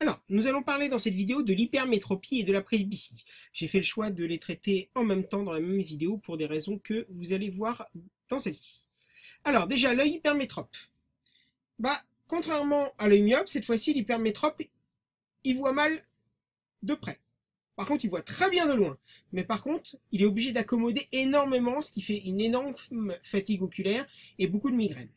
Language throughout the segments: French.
Alors, nous allons parler dans cette vidéo de l'hypermétropie et de la presbytie. J'ai fait le choix de les traiter en même temps dans la même vidéo pour des raisons que vous allez voir dans celle-ci. Alors, déjà, l'œil hypermétrope. Contrairement à l'œil myope, cette fois-ci, l'hypermétrope, il voit mal de près. Par contre, il voit très bien de loin. Mais par contre, il est obligé d'accommoder énormément, ce qui fait une énorme fatigue oculaire et beaucoup de migraines.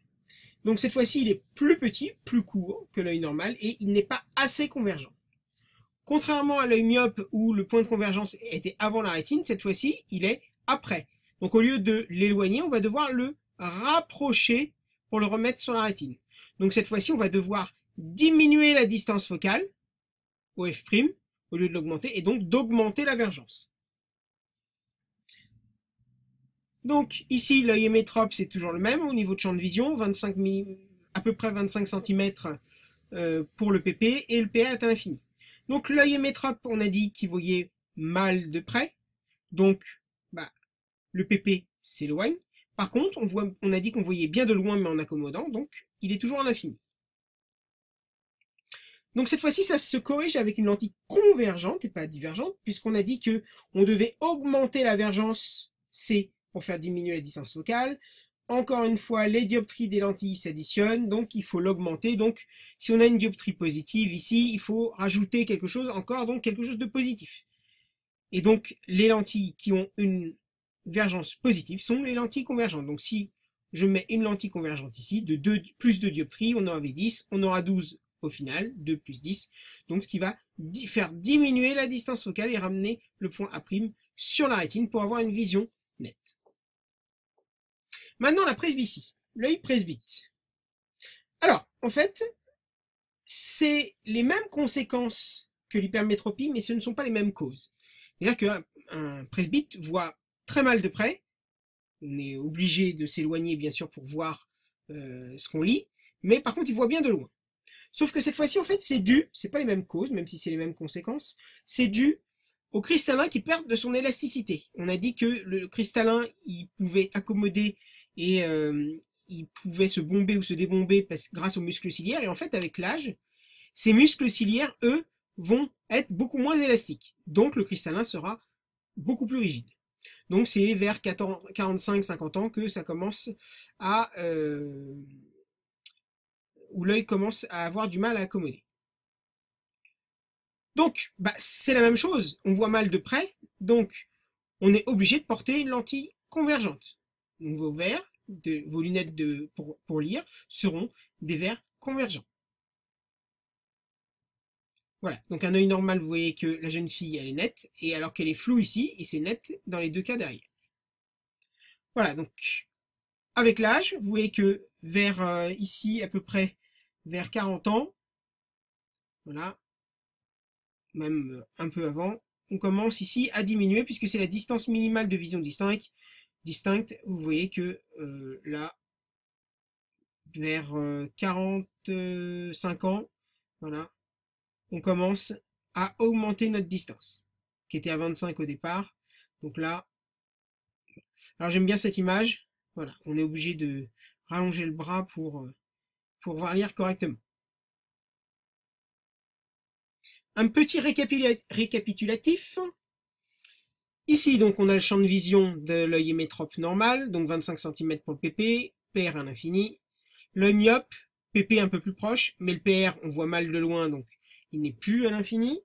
Donc cette fois-ci, il est plus petit, plus court que l'œil normal et il n'est pas assez convergent. Contrairement à l'œil myope où le point de convergence était avant la rétine, cette fois-ci, il est après. Donc au lieu de l'éloigner, on va devoir le rapprocher pour le remettre sur la rétine. Donc cette fois-ci, on va devoir diminuer la distance focale au f' au lieu de l'augmenter et donc d'augmenter la vergence. Donc ici, l'œil hémétrope, c'est toujours le même au niveau de champ de vision, à peu près 25 cm pour le PP et le PR est à l'infini. Donc l'œil hémétrope, on a dit qu'il voyait mal de près, donc le PP s'éloigne. Par contre, on a dit qu'on voyait bien de loin mais en accommodant, donc il est toujours à l'infini. Donc cette fois-ci, ça se corrige avec une lentille convergente et pas divergente, puisqu'on a dit qu'on devait augmenter la vergence C pour faire diminuer la distance focale. Encore une fois, les dioptries des lentilles s'additionnent, donc il faut l'augmenter. Donc si on a une dioptrie positive ici, il faut rajouter quelque chose encore, donc quelque chose de positif. Et donc les lentilles qui ont une vergence positive sont les lentilles convergentes. Donc si je mets une lentille convergente ici, de plus de dioptries, on en avait 10, on aura 12 au final, 2 plus 10, donc ce qui va faire diminuer la distance focale et ramener le point A' sur la rétine pour avoir une vision nette. Maintenant la presbytie, l'œil presbyte. Alors, en fait, c'est les mêmes conséquences que l'hypermétropie, mais ce ne sont pas les mêmes causes. C'est-à-dire qu'un presbyte voit très mal de près, on est obligé de s'éloigner bien sûr pour voir ce qu'on lit, mais par contre il voit bien de loin. Sauf que cette fois-ci, en fait, c'est pas les mêmes causes, même si c'est les mêmes conséquences, c'est dû au cristallin qui perd de son élasticité. On a dit que le cristallin, il pouvait accommoder et il pouvait se bomber ou se débomber grâce aux muscles ciliaires, et en fait, avec l'âge, ces muscles ciliaires, eux, vont être beaucoup moins élastiques. Donc le cristallin sera beaucoup plus rigide. Donc c'est vers 45-50 ans que ça commence à... où l'œil commence à avoir du mal à accommoder. Donc, c'est la même chose, on voit mal de près, donc on est obligé de porter une lentille convergente. Donc vos verres, vos lunettes pour lire seront des verres convergents. Voilà, donc un œil normal, vous voyez que la jeune fille, elle est nette, et alors qu'elle est floue ici, et c'est net dans les deux cas derrière. Voilà, donc avec l'âge, vous voyez que vers ici, à peu près vers 40 ans, voilà, même un peu avant, on commence ici à diminuer puisque c'est la distance minimale de vision distincte. Vous voyez que là, vers 45 ans, voilà, on commence à augmenter notre distance, qui était à 25 au départ. Donc là, alors j'aime bien cette image. Voilà, on est obligé de rallonger le bras pour pouvoir lire correctement. Un petit récapitulatif. Ici, donc, on a le champ de vision de l'œil hémétrope normal, donc 25 cm pour le PP, PR à l'infini. L'œil myope, PP un peu plus proche, mais le PR, on voit mal de loin, donc il n'est plus à l'infini.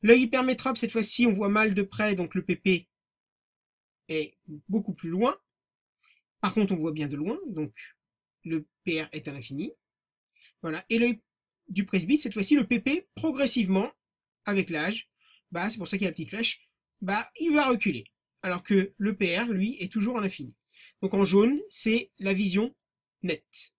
L'œil hypermétrope, cette fois-ci, on voit mal de près, donc le PP est beaucoup plus loin. Par contre, on voit bien de loin, donc le PR est à l'infini. Voilà. Et l'œil du presbyte, cette fois-ci, le PP, progressivement, avec l'âge, c'est pour ça qu'il y a la petite flèche, il va reculer. Alors que le PR, lui, est toujours à l'infini. Donc en jaune, c'est la vision nette.